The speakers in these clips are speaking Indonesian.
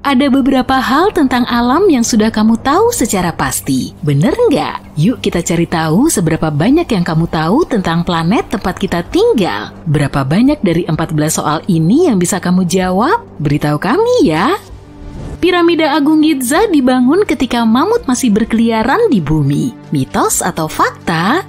Ada beberapa hal tentang alam yang sudah kamu tahu secara pasti. Bener nggak? Yuk kita cari tahu seberapa banyak yang kamu tahu tentang planet tempat kita tinggal. Berapa banyak dari 14 soal ini yang bisa kamu jawab? Beritahu kami ya. Piramida Agung Giza dibangun ketika mamut masih berkeliaran di bumi. Mitos atau fakta?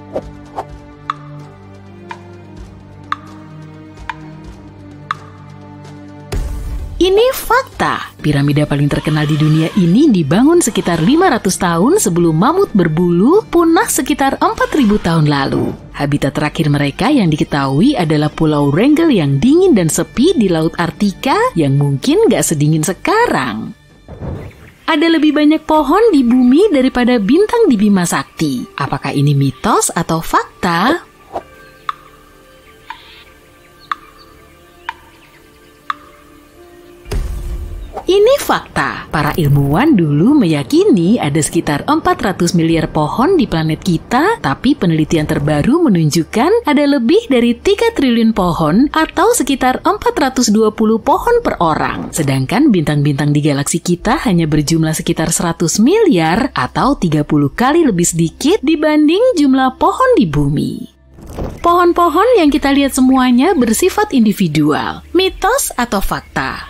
Ini fakta. Piramida paling terkenal di dunia ini dibangun sekitar 500 tahun sebelum mamut berbulu punah sekitar 4000 tahun lalu. Habitat terakhir mereka yang diketahui adalah Pulau Wrangel yang dingin dan sepi di Laut Arktika yang mungkin gak sedingin sekarang. Ada lebih banyak pohon di bumi daripada bintang di Bima Sakti. Apakah ini mitos atau fakta? Ini fakta. Para ilmuwan dulu meyakini ada sekitar 400 miliar pohon di planet kita, tapi penelitian terbaru menunjukkan ada lebih dari 3 triliun pohon atau sekitar 420 pohon per orang. Sedangkan bintang-bintang di galaksi kita hanya berjumlah sekitar 100 miliar atau 30 kali lebih sedikit dibanding jumlah pohon di bumi. Pohon-pohon yang kita lihat semuanya bersifat individual. Mitos atau fakta?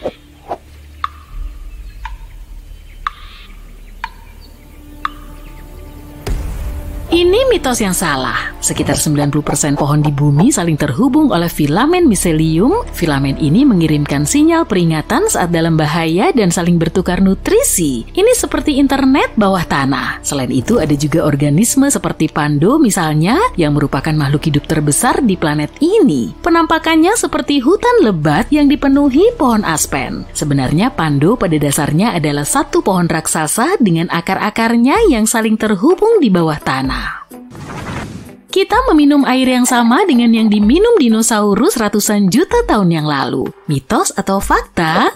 Ini mitos yang salah. Sekitar 90% pohon di bumi saling terhubung oleh filamen miselium. Filamen ini mengirimkan sinyal peringatan saat dalam bahaya dan saling bertukar nutrisi. Ini seperti internet bawah tanah. Selain itu ada juga organisme seperti pando misalnya yang merupakan makhluk hidup terbesar di planet ini. Penampakannya seperti hutan lebat yang dipenuhi pohon aspen. Sebenarnya pando pada dasarnya adalah satu pohon raksasa dengan akar-akarnya yang saling terhubung di bawah tanah. Kita meminum air yang sama dengan yang diminum dinosaurus ratusan juta tahun yang lalu. Mitos atau fakta?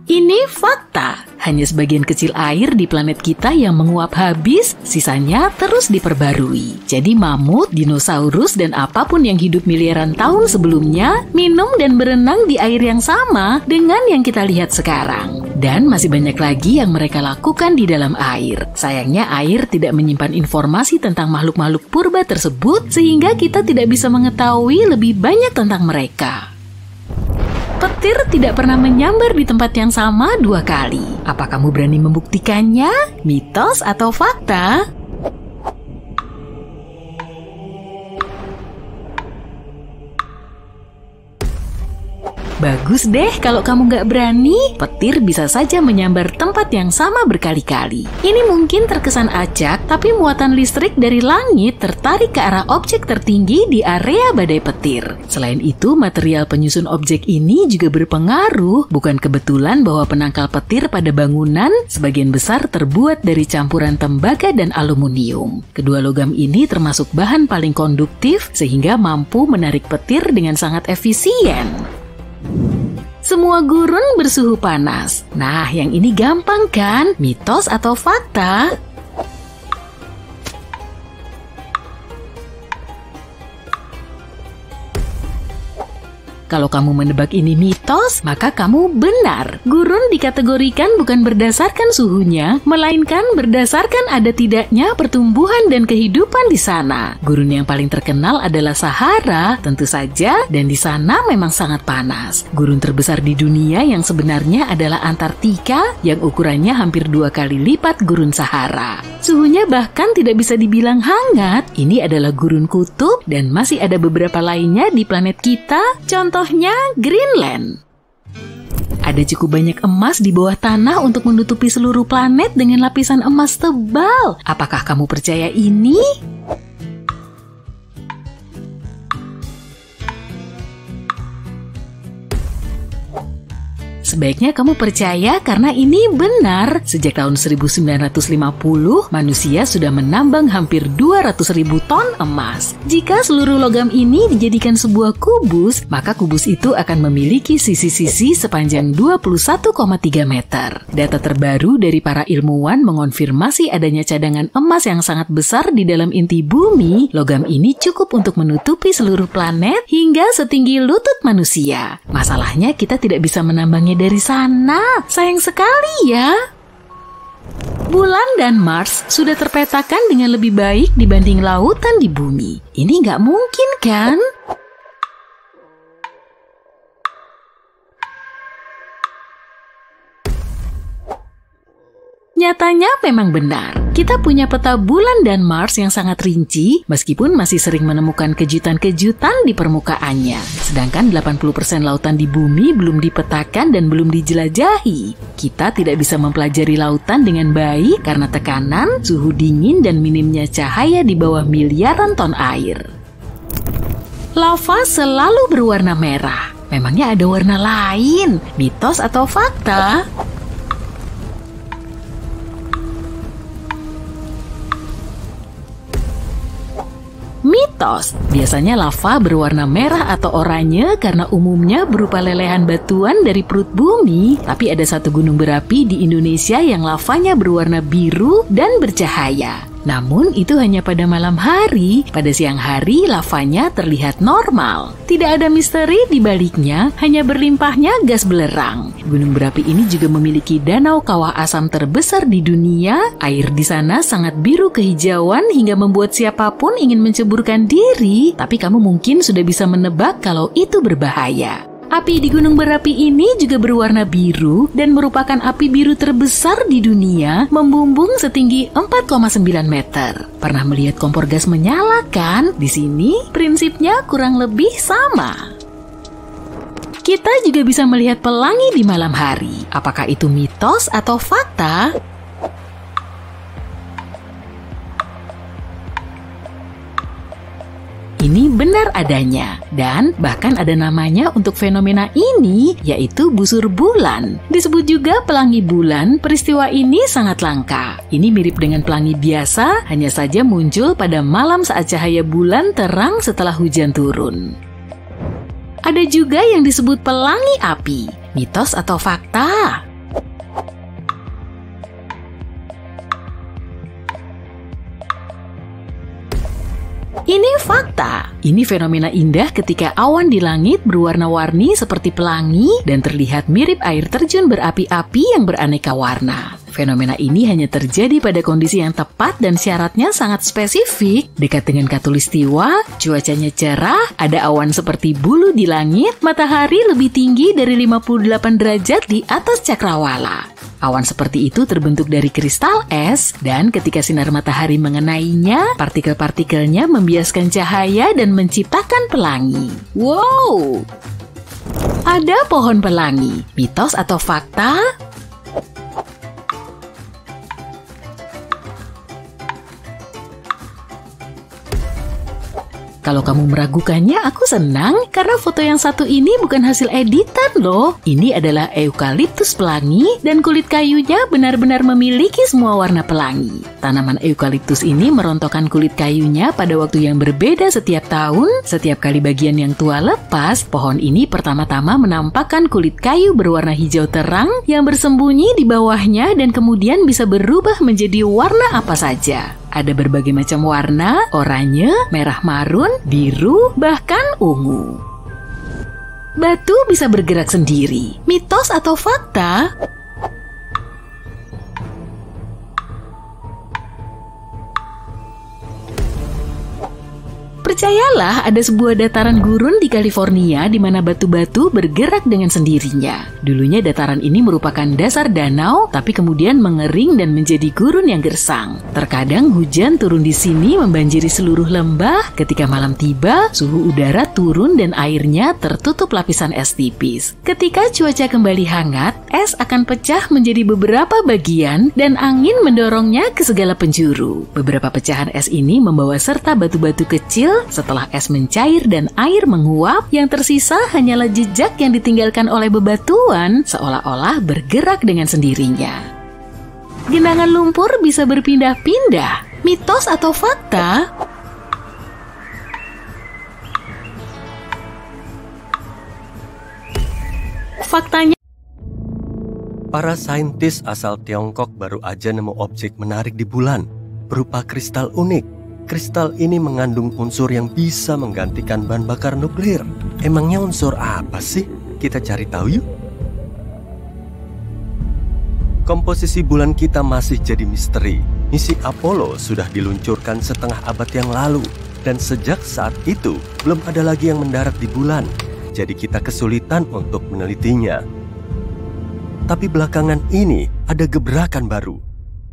Ini fakta. Hanya sebagian kecil air di planet kita yang menguap habis, sisanya terus diperbarui. Jadi mamut, dinosaurus, dan apapun yang hidup miliaran tahun sebelumnya minum dan berenang di air yang sama dengan yang kita lihat sekarang. Dan masih banyak lagi yang mereka lakukan di dalam air. Sayangnya air tidak menyimpan informasi tentang makhluk-makhluk purba tersebut sehingga kita tidak bisa mengetahui lebih banyak tentang mereka. Petir tidak pernah menyambar di tempat yang sama 2 kali. Apa kamu berani membuktikannya? Mitos atau fakta? Bagus deh kalau kamu nggak berani. Petir bisa saja menyambar tempat yang sama berkali-kali. Ini mungkin terkesan acak, tapi muatan listrik dari langit tertarik ke arah objek tertinggi di area badai petir. Selain itu, material penyusun objek ini juga berpengaruh. Bukan kebetulan bahwa penangkal petir pada bangunan sebagian besar terbuat dari campuran tembaga dan aluminium. Kedua logam ini termasuk bahan paling konduktif sehingga mampu menarik petir dengan sangat efisien. Semua gurun bersuhu panas. Nah, yang ini gampang kan? Mitos atau fakta? Kalau kamu menebak ini mitos, maka kamu benar. Gurun dikategorikan bukan berdasarkan suhunya, melainkan berdasarkan ada tidaknya pertumbuhan dan kehidupan di sana. Gurun yang paling terkenal adalah Sahara, tentu saja, dan di sana memang sangat panas. Gurun terbesar di dunia yang sebenarnya adalah Antartika, yang ukurannya hampir 2 kali lipat gurun Sahara. Suhunya bahkan tidak bisa dibilang hangat. Ini adalah gurun kutub, dan masih ada beberapa lainnya di planet kita, contohnya Greenland. Ada cukup banyak emas di bawah tanah untuk menutupi seluruh planet dengan lapisan emas tebal. Apakah kamu percaya ini? Sebaiknya kamu percaya karena ini benar. Sejak tahun 1950, manusia sudah menambang hampir 200.000 ton emas. Jika seluruh logam ini dijadikan sebuah kubus, maka kubus itu akan memiliki sisi-sisi sepanjang 21,3 meter. Data terbaru dari para ilmuwan mengonfirmasi adanya cadangan emas yang sangat besar di dalam inti bumi. Logam ini cukup untuk menutupi seluruh planet hingga setinggi lutut manusia. Masalahnya kita tidak bisa menambangnya dari sana. Sayang sekali ya. Bulan dan Mars sudah terpetakan dengan lebih baik dibanding lautan di bumi. Ini nggak mungkin kan? Nyatanya memang benar. Kita punya peta bulan dan Mars yang sangat rinci, meskipun masih sering menemukan kejutan-kejutan di permukaannya. Sedangkan 80% lautan di bumi belum dipetakan dan belum dijelajahi. Kita tidak bisa mempelajari lautan dengan baik karena tekanan, suhu dingin, dan minimnya cahaya di bawah miliaran ton air. Lava selalu berwarna merah. Memangnya ada warna lain? Mitos atau fakta? Mitos, biasanya lava berwarna merah atau oranye karena umumnya berupa lelehan batuan dari perut bumi. Tapi ada satu gunung berapi di Indonesia yang lavanya berwarna biru dan bercahaya. Namun itu hanya pada malam hari, pada siang hari lavanya terlihat normal. Tidak ada misteri di baliknya, hanya berlimpahnya gas belerang. Gunung berapi ini juga memiliki danau kawah asam terbesar di dunia. Air di sana sangat biru kehijauan hingga membuat siapapun ingin menceburkan diri, tapi kamu mungkin sudah bisa menebak kalau itu berbahaya. Api di gunung berapi ini juga berwarna biru dan merupakan api biru terbesar di dunia, membumbung setinggi 4,9 meter. Pernah melihat kompor gas menyala kan? Di sini prinsipnya kurang lebih sama. Kita juga bisa melihat pelangi di malam hari. Apakah itu mitos atau fakta? Ini benar adanya, dan bahkan ada namanya untuk fenomena ini, yaitu busur bulan. Disebut juga pelangi bulan, peristiwa ini sangat langka. Ini mirip dengan pelangi biasa, hanya saja muncul pada malam saat cahaya bulan terang setelah hujan turun. Ada juga yang disebut pelangi api, mitos atau fakta? Ini fakta. Ini fenomena indah ketika awan di langit berwarna-warni seperti pelangi dan terlihat mirip air terjun berapi-api yang beraneka warna. Fenomena ini hanya terjadi pada kondisi yang tepat dan syaratnya sangat spesifik. Dekat dengan khatulistiwa, cuacanya cerah, ada awan seperti bulu di langit, matahari lebih tinggi dari 58 derajat di atas cakrawala. Awan seperti itu terbentuk dari kristal es, dan ketika sinar matahari mengenainya, partikel-partikelnya membiaskan cahaya dan menciptakan pelangi. Wow! Ada pohon pelangi, mitos atau fakta? Kalau kamu meragukannya, aku senang karena foto yang satu ini bukan hasil editan loh. Ini adalah eukaliptus pelangi dan kulit kayunya benar-benar memiliki semua warna pelangi. Tanaman eukaliptus ini merontokkan kulit kayunya pada waktu yang berbeda setiap tahun. Setiap kali bagian yang tua lepas, pohon ini pertama-tama menampakkan kulit kayu berwarna hijau terang yang bersembunyi di bawahnya dan kemudian bisa berubah menjadi warna apa saja. Ada berbagai macam warna, oranye, merah marun, biru, bahkan ungu. Batu bisa bergerak sendiri. Mitos atau fakta? Percayalah, ada sebuah dataran gurun di California di mana batu-batu bergerak dengan sendirinya. Dulunya dataran ini merupakan dasar danau, tapi kemudian mengering dan menjadi gurun yang gersang. Terkadang hujan turun di sini membanjiri seluruh lembah. Ketika malam tiba, suhu udara turun dan airnya tertutup lapisan es tipis. Ketika cuaca kembali hangat, es akan pecah menjadi beberapa bagian dan angin mendorongnya ke segala penjuru. Beberapa pecahan es ini membawa serta batu-batu kecil setelah es mencair dan air menguap, yang tersisa hanyalah jejak yang ditinggalkan oleh bebatuan seolah-olah bergerak dengan sendirinya. Genangan lumpur bisa berpindah-pindah. Mitos atau fakta? Faktanya, para saintis asal Tiongkok baru aja nemu objek menarik di bulan berupa kristal unik. Kristal ini mengandung unsur yang bisa menggantikan bahan bakar nuklir. Emangnya unsur apa sih? Kita cari tahu yuk. Komposisi bulan kita masih jadi misteri. Misi Apollo sudah diluncurkan setengah abad yang lalu, dan sejak saat itu belum ada lagi yang mendarat di bulan. Jadi kita kesulitan untuk menelitinya. Tapi belakangan ini ada gebrakan baru.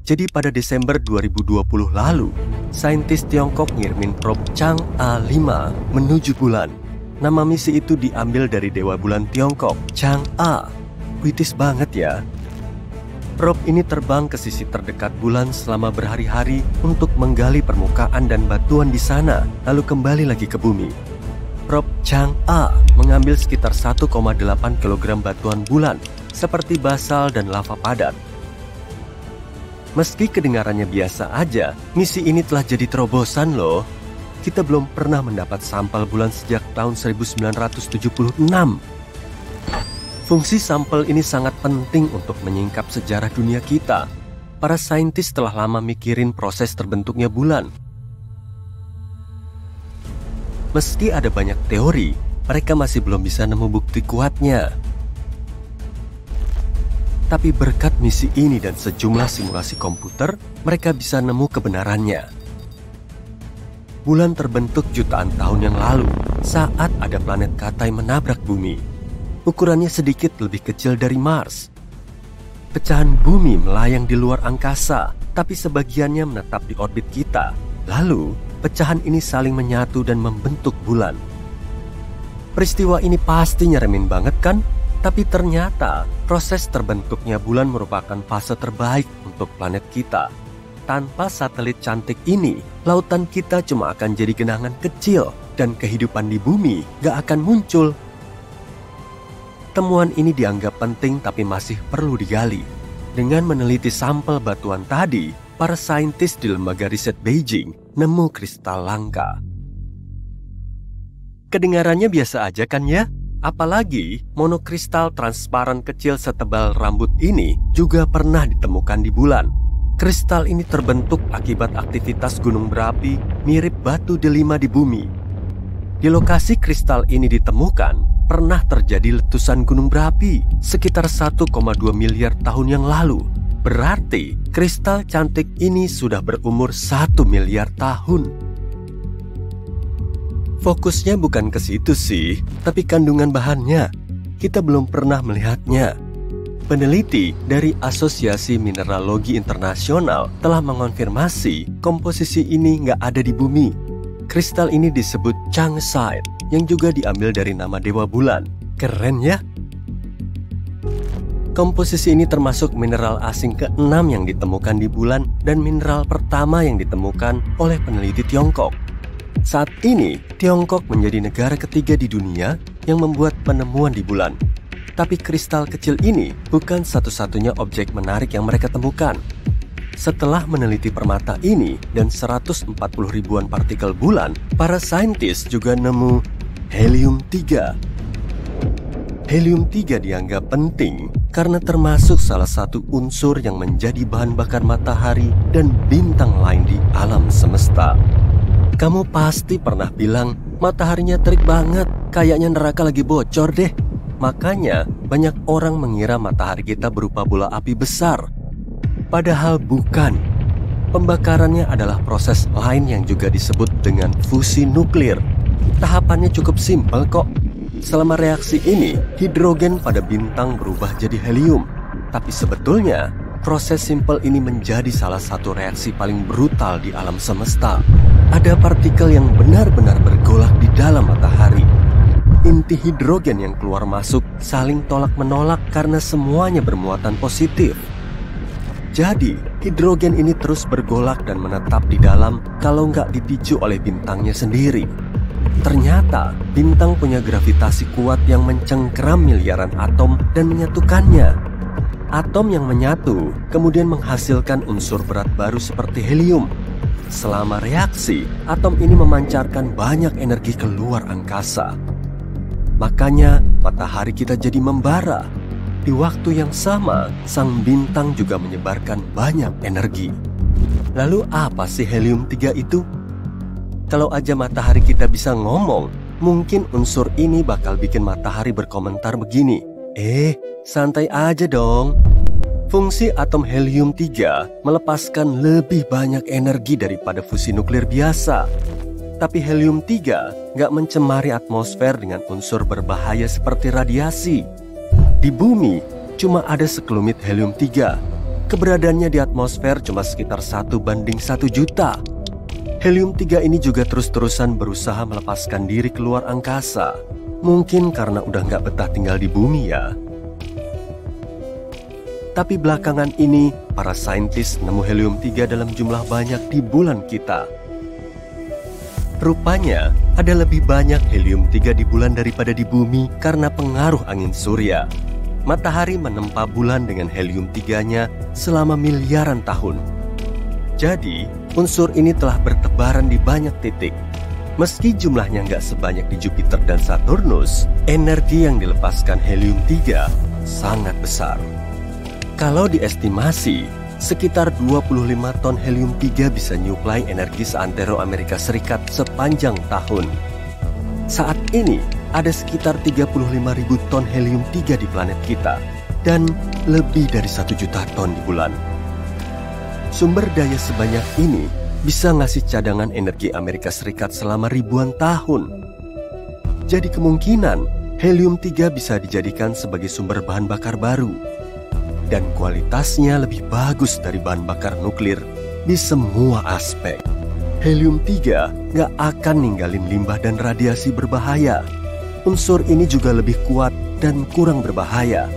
Jadi pada Desember 2020 lalu, saintis Tiongkok ngirimin probe Chang'e 5 menuju bulan. Nama misi itu diambil dari dewa bulan Tiongkok, Chang'e. Puitis banget ya. Probe ini terbang ke sisi terdekat bulan selama berhari-hari untuk menggali permukaan dan batuan di sana, lalu kembali lagi ke bumi. Probe Chang'e mengambil sekitar 1,8 kg batuan bulan, seperti basal dan lava padat. Meski kedengarannya biasa aja, misi ini telah jadi terobosan loh. Kita belum pernah mendapat sampel bulan sejak tahun 1976. Fungsi sampel ini sangat penting untuk menyingkap sejarah dunia kita. Para saintis telah lama mikirin proses terbentuknya bulan. Meski ada banyak teori, mereka masih belum bisa nemu bukti kuatnya. Tapi berkat misi ini dan sejumlah simulasi komputer, mereka bisa nemu kebenarannya. Bulan terbentuk jutaan tahun yang lalu, saat ada planet Katai menabrak bumi. Ukurannya sedikit lebih kecil dari Mars. Pecahan bumi melayang di luar angkasa, tapi sebagiannya menetap di orbit kita. Lalu, pecahan ini saling menyatu dan membentuk bulan. Peristiwa ini pasti nyeremin banget kan? Tapi ternyata proses terbentuknya bulan merupakan fase terbaik untuk planet kita. Tanpa satelit cantik ini, lautan kita cuma akan jadi genangan kecil dan kehidupan di bumi gak akan muncul. Temuan ini dianggap penting tapi masih perlu digali. Dengan meneliti sampel batuan tadi, para saintis di lembaga riset Beijing nemu kristal langka. Kedengarannya biasa aja kan ya? Apalagi monokristal transparan kecil setebal rambut ini juga pernah ditemukan di bulan. Kristal ini terbentuk akibat aktivitas gunung berapi mirip batu delima di bumi. Di lokasi kristal ini ditemukan, pernah terjadi letusan gunung berapi sekitar 1,2 miliar tahun yang lalu. Berarti kristal cantik ini sudah berumur 1 miliar tahun. Fokusnya bukan ke situ sih, tapi kandungan bahannya. Kita belum pernah melihatnya. Peneliti dari Asosiasi Mineralogi Internasional telah mengonfirmasi komposisi ini nggak ada di bumi. Kristal ini disebut Changside, yang juga diambil dari nama dewa bulan. Keren ya? Komposisi ini termasuk mineral asing ke-6 yang ditemukan di bulan dan mineral pertama yang ditemukan oleh peneliti Tiongkok. Saat ini, Tiongkok menjadi negara ketiga di dunia yang membuat penemuan di bulan. Tapi kristal kecil ini bukan satu-satunya objek menarik yang mereka temukan. Setelah meneliti permata ini dan 140 ribuan partikel bulan, para saintis juga nemu helium-3. Helium-3 dianggap penting karena termasuk salah satu unsur yang menjadi bahan bakar matahari dan bintang lain di alam semesta. Kamu pasti pernah bilang, mataharinya terik banget, kayaknya neraka lagi bocor deh. Makanya banyak orang mengira matahari kita berupa bola api besar. Padahal bukan. Pembakarannya adalah proses lain yang juga disebut dengan fusi nuklir. Tahapannya cukup simpel kok. Selama reaksi ini, hidrogen pada bintang berubah jadi helium. Tapi sebetulnya, proses simpel ini menjadi salah satu reaksi paling brutal di alam semesta. Ada partikel yang benar-benar bergolak di dalam matahari. Inti hidrogen yang keluar masuk saling tolak-menolak karena semuanya bermuatan positif. Jadi, Hidrogen ini terus bergolak dan menetap di dalam kalau nggak dipicu oleh bintangnya sendiri. Ternyata bintang punya gravitasi kuat yang mencengkeram miliaran atom dan menyatukannya. Atom yang menyatu kemudian menghasilkan unsur berat baru seperti helium. Selama reaksi, atom ini memancarkan banyak energi keluar angkasa. Makanya matahari kita jadi membara. Di waktu yang sama, sang bintang juga menyebarkan banyak energi. Lalu apa sih helium-3 itu? Kalau aja matahari kita bisa ngomong, mungkin unsur ini bakal bikin matahari berkomentar begini. Santai aja dong. Fungsi atom helium-3 melepaskan lebih banyak energi daripada fusi nuklir biasa. Tapi helium-3 nggak mencemari atmosfer dengan unsur berbahaya seperti radiasi. Di bumi, cuma ada sekelumit helium-3. Keberadaannya di atmosfer cuma sekitar 1:1 juta. Helium-3 ini juga terus-terusan berusaha melepaskan diri keluar angkasa. Mungkin karena udah nggak betah tinggal di bumi ya. Tapi belakangan ini, para saintis nemu helium-3 dalam jumlah banyak di bulan kita. Rupanya, ada lebih banyak helium-3 di bulan daripada di bumi karena pengaruh angin surya. Matahari menempa bulan dengan helium-3-nya selama miliaran tahun. Jadi, unsur ini telah bertebaran di banyak titik. Meski jumlahnya nggak sebanyak di Jupiter dan Saturnus, energi yang dilepaskan helium-3 sangat besar. Kalau diestimasi, sekitar 25 ton helium-3 bisa nyuplai energi seantero Amerika Serikat sepanjang tahun. Saat ini, ada sekitar 35.000 ton helium-3 di planet kita, dan lebih dari 1 juta ton di bulan. Sumber daya sebanyak ini bisa ngasih cadangan energi Amerika Serikat selama ribuan tahun. Jadi kemungkinan, helium-3 bisa dijadikan sebagai sumber bahan bakar baru. Dan kualitasnya lebih bagus dari bahan bakar nuklir di semua aspek. Helium-3 nggak akan ninggalin limbah dan radiasi berbahaya. Unsur ini juga lebih kuat dan kurang berbahaya.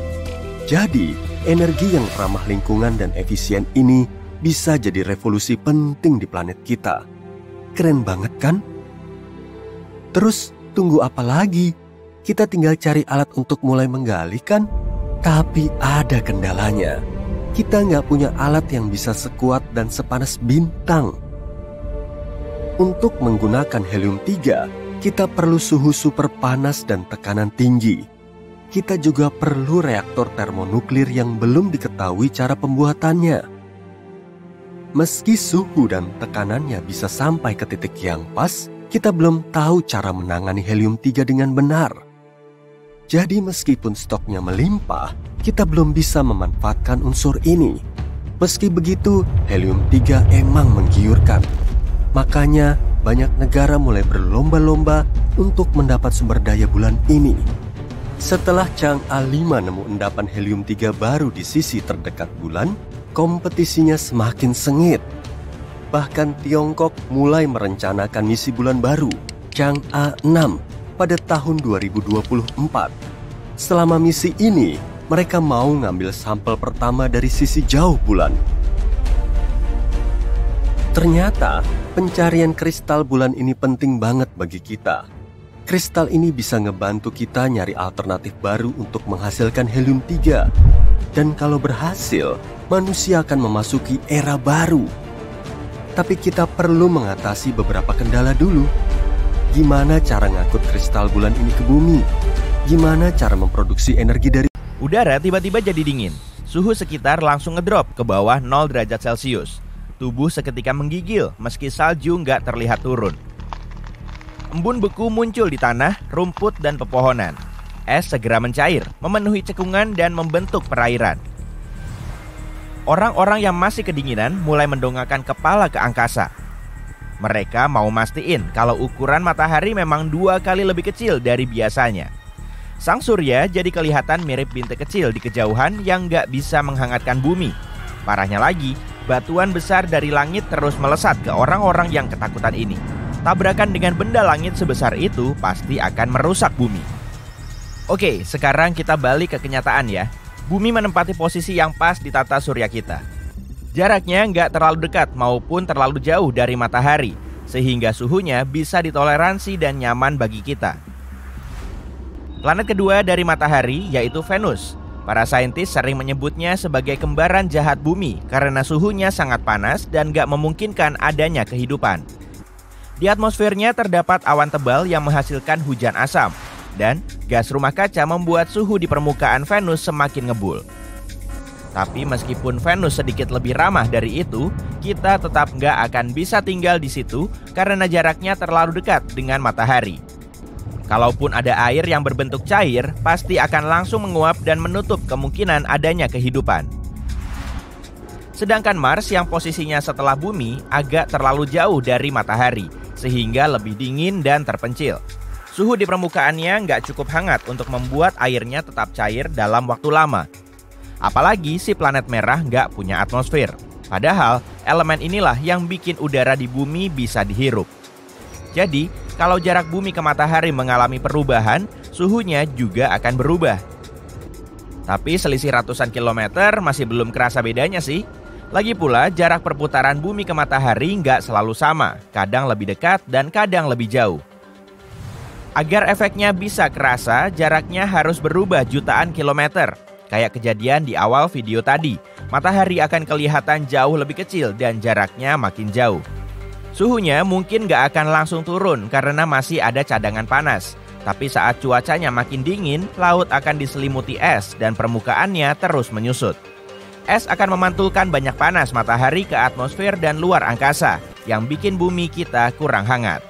Jadi, energi yang ramah lingkungan dan efisien ini bisa jadi revolusi penting di planet kita. Keren banget kan? Terus, tunggu apa lagi? Kita tinggal cari alat untuk mulai menggali kan? Tapi ada kendalanya. Kita nggak punya alat yang bisa sekuat dan sepanas bintang. Untuk menggunakan helium-3, kita perlu suhu super panas dan tekanan tinggi. Kita juga perlu reaktor termonuklir yang belum diketahui cara pembuatannya. Meski suhu dan tekanannya bisa sampai ke titik yang pas, kita belum tahu cara menangani helium-3 dengan benar. Jadi meskipun stoknya melimpah, kita belum bisa memanfaatkan unsur ini. Meski begitu, helium-3 emang menggiurkan. Makanya banyak negara mulai berlomba-lomba untuk mendapat sumber daya bulan ini. Setelah Chang'e 5 nemu endapan helium-3 baru di sisi terdekat bulan, kompetisinya semakin sengit. Bahkan Tiongkok mulai merencanakan misi bulan baru, Chang'e 6, pada tahun 2024. Selama misi ini, mereka mau ngambil sampel pertama dari sisi jauh bulan. Ternyata, pencarian kristal bulan ini penting banget bagi kita. Kristal ini bisa ngebantu kita nyari alternatif baru untuk menghasilkan helium-3. Dan kalau berhasil, manusia akan memasuki era baru. Tapi kita perlu mengatasi beberapa kendala dulu. Gimana cara ngangkut kristal bulan ini ke bumi? Gimana cara memproduksi energi dari... Udara tiba-tiba jadi dingin. Suhu sekitar langsung ngedrop ke bawah 0 derajat Celcius. Tubuh seketika menggigil meski salju nggak terlihat turun. Embun beku muncul di tanah, rumput, dan pepohonan. Es segera mencair, memenuhi cekungan dan membentuk perairan. Orang-orang yang masih kedinginan mulai mendongakkan kepala ke angkasa. Mereka mau mastiin kalau ukuran matahari memang 2 kali lebih kecil dari biasanya. Sang surya jadi kelihatan mirip bintik kecil di kejauhan yang nggak bisa menghangatkan bumi. Parahnya lagi, batuan besar dari langit terus melesat ke orang-orang yang ketakutan ini. Tabrakan dengan benda langit sebesar itu pasti akan merusak bumi. Oke, sekarang kita balik ke kenyataan ya. Bumi menempati posisi yang pas di tata surya kita. Jaraknya nggak terlalu dekat maupun terlalu jauh dari matahari, sehingga suhunya bisa ditoleransi dan nyaman bagi kita. Planet kedua dari matahari yaitu Venus. Para saintis sering menyebutnya sebagai kembaran jahat bumi karena suhunya sangat panas dan nggak memungkinkan adanya kehidupan. Di atmosfernya terdapat awan tebal yang menghasilkan hujan asam, dan gas rumah kaca membuat suhu di permukaan Venus semakin ngebul. Tapi meskipun Venus sedikit lebih ramah dari itu, kita tetap nggak akan bisa tinggal di situ karena jaraknya terlalu dekat dengan matahari. Kalaupun ada air yang berbentuk cair, pasti akan langsung menguap dan menutup kemungkinan adanya kehidupan. Sedangkan Mars yang posisinya setelah bumi agak terlalu jauh dari matahari, sehingga lebih dingin dan terpencil. Suhu di permukaannya nggak cukup hangat untuk membuat airnya tetap cair dalam waktu lama. Apalagi si planet merah nggak punya atmosfer. Padahal elemen inilah yang bikin udara di bumi bisa dihirup. Jadi, kalau jarak bumi ke matahari mengalami perubahan, suhunya juga akan berubah. Tapi selisih ratusan kilometer masih belum kerasa bedanya sih. Lagi pula, jarak perputaran bumi ke matahari nggak selalu sama, kadang lebih dekat dan kadang lebih jauh. Agar efeknya bisa kerasa, jaraknya harus berubah jutaan kilometer. Kayak kejadian di awal video tadi, matahari akan kelihatan jauh lebih kecil dan jaraknya makin jauh. Suhunya mungkin nggak akan langsung turun karena masih ada cadangan panas. Tapi saat cuacanya makin dingin, laut akan diselimuti es dan permukaannya terus menyusut. Es akan memantulkan banyak panas matahari ke atmosfer dan luar angkasa, yang bikin bumi kita kurang hangat.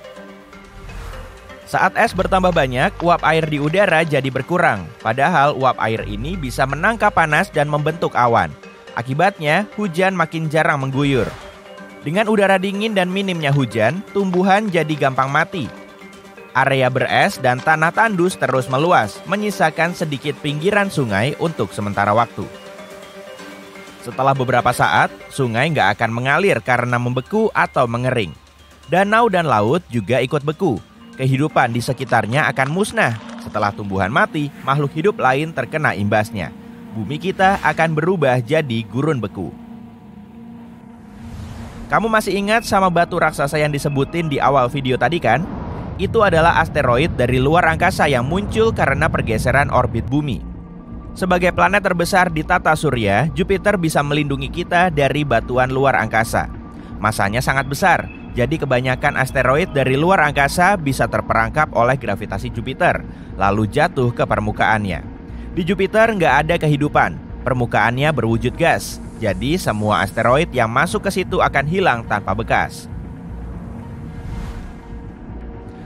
Saat es bertambah banyak, uap air di udara jadi berkurang. Padahal uap air ini bisa menangkap panas dan membentuk awan. Akibatnya, hujan makin jarang mengguyur. Dengan udara dingin dan minimnya hujan, tumbuhan jadi gampang mati. Area beres dan tanah tandus terus meluas, menyisakan sedikit pinggiran sungai untuk sementara waktu. Setelah beberapa saat, sungai nggak akan mengalir karena membeku atau mengering. Danau dan laut juga ikut beku. Kehidupan di sekitarnya akan musnah. Setelah tumbuhan mati, makhluk hidup lain terkena imbasnya. Bumi kita akan berubah jadi gurun beku. Kamu masih ingat sama batu raksasa yang disebutin di awal video tadi kan? Itu adalah asteroid dari luar angkasa yang muncul karena pergeseran orbit bumi. Sebagai planet terbesar di tata surya, Jupiter bisa melindungi kita dari batuan luar angkasa. Masanya sangat besar, jadi kebanyakan asteroid dari luar angkasa bisa terperangkap oleh gravitasi Jupiter, lalu jatuh ke permukaannya. Di Jupiter nggak ada kehidupan, permukaannya berwujud gas. Jadi semua asteroid yang masuk ke situ akan hilang tanpa bekas.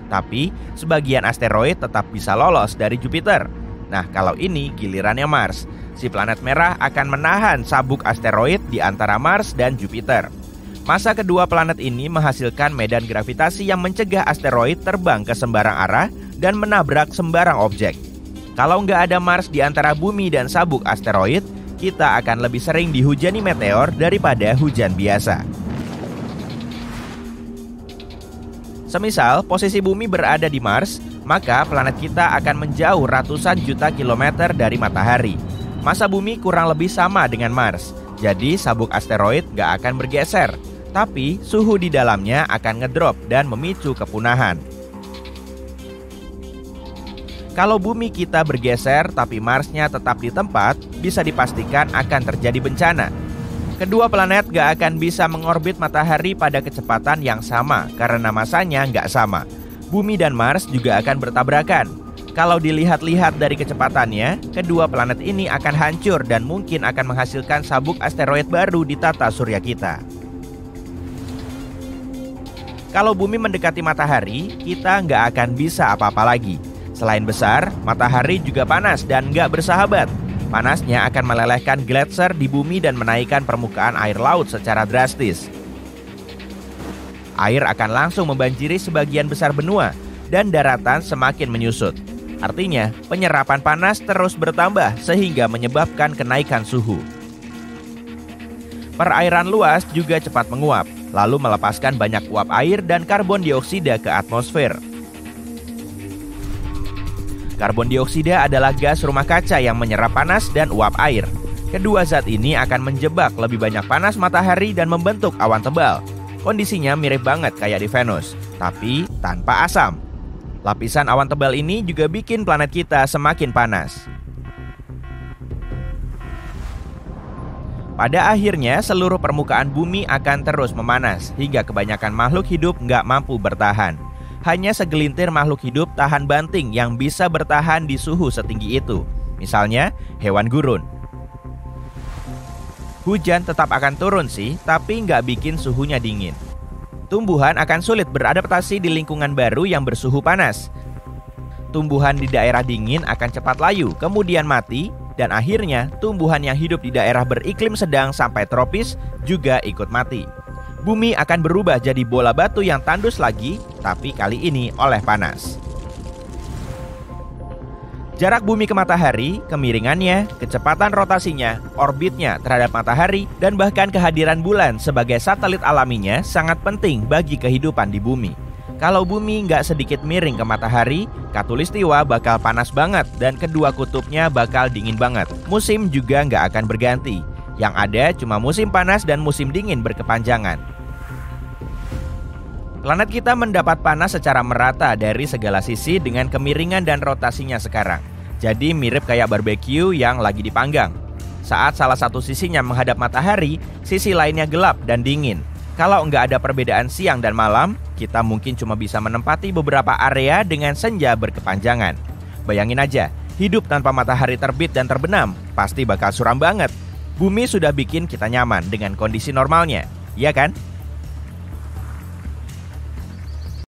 Tapi sebagian asteroid tetap bisa lolos dari Jupiter. Nah, kalau ini gilirannya Mars. Si planet merah akan menahan sabuk asteroid di antara Mars dan Jupiter. Massa kedua planet ini menghasilkan medan gravitasi yang mencegah asteroid terbang ke sembarang arah dan menabrak sembarang objek. Kalau nggak ada Mars di antara bumi dan sabuk asteroid, kita akan lebih sering dihujani meteor daripada hujan biasa. Semisal posisi bumi berada di Mars, maka planet kita akan menjauh ratusan juta kilometer dari matahari. Massa bumi kurang lebih sama dengan Mars, jadi sabuk asteroid nggak akan bergeser. Tapi suhu di dalamnya akan ngedrop dan memicu kepunahan. Kalau bumi kita bergeser tapi Marsnya tetap di tempat, bisa dipastikan akan terjadi bencana. Kedua planet gak akan bisa mengorbit matahari pada kecepatan yang sama karena masanya gak sama. Bumi dan Mars juga akan bertabrakan. Kalau dilihat-lihat dari kecepatannya, kedua planet ini akan hancur dan mungkin akan menghasilkan sabuk asteroid baru di tata surya kita. Kalau bumi mendekati matahari, kita nggak akan bisa apa-apa lagi. Selain besar, matahari juga panas dan nggak bersahabat. Panasnya akan melelehkan gletser di bumi dan menaikkan permukaan air laut secara drastis. Air akan langsung membanjiri sebagian besar benua dan daratan semakin menyusut. Artinya, penyerapan panas terus bertambah sehingga menyebabkan kenaikan suhu. Perairan luas juga cepat menguap, lalu melepaskan banyak uap air dan karbon dioksida ke atmosfer. Karbon dioksida adalah gas rumah kaca yang menyerap panas dan uap air. Kedua zat ini akan menjebak lebih banyak panas matahari dan membentuk awan tebal. Kondisinya mirip banget kayak di Venus, tapi tanpa asam. Lapisan awan tebal ini juga bikin planet kita semakin panas. Pada akhirnya, seluruh permukaan bumi akan terus memanas, hingga kebanyakan makhluk hidup nggak mampu bertahan. Hanya segelintir makhluk hidup tahan banting yang bisa bertahan di suhu setinggi itu. Misalnya, hewan gurun. Hujan tetap akan turun sih, tapi nggak bikin suhunya dingin. Tumbuhan akan sulit beradaptasi di lingkungan baru yang bersuhu panas. Tumbuhan di daerah dingin akan cepat layu, kemudian mati, dan akhirnya tumbuhan yang hidup di daerah beriklim sedang sampai tropis juga ikut mati. Bumi akan berubah jadi bola batu yang tandus lagi, tapi kali ini oleh panas. Jarak bumi ke matahari, kemiringannya, kecepatan rotasinya, orbitnya terhadap matahari, dan bahkan kehadiran bulan sebagai satelit alaminya sangat penting bagi kehidupan di bumi. Kalau bumi nggak sedikit miring ke matahari, Khatulistiwa bakal panas banget dan kedua kutubnya bakal dingin banget. Musim juga nggak akan berganti. Yang ada cuma musim panas dan musim dingin berkepanjangan. Planet kita mendapat panas secara merata dari segala sisi dengan kemiringan dan rotasinya sekarang. Jadi mirip kayak barbeque yang lagi dipanggang. Saat salah satu sisinya menghadap matahari, sisi lainnya gelap dan dingin. Kalau nggak ada perbedaan siang dan malam, kita mungkin cuma bisa menempati beberapa area dengan senja berkepanjangan. Bayangin aja, hidup tanpa matahari terbit dan terbenam pasti bakal suram banget. Bumi sudah bikin kita nyaman dengan kondisi normalnya, iya kan?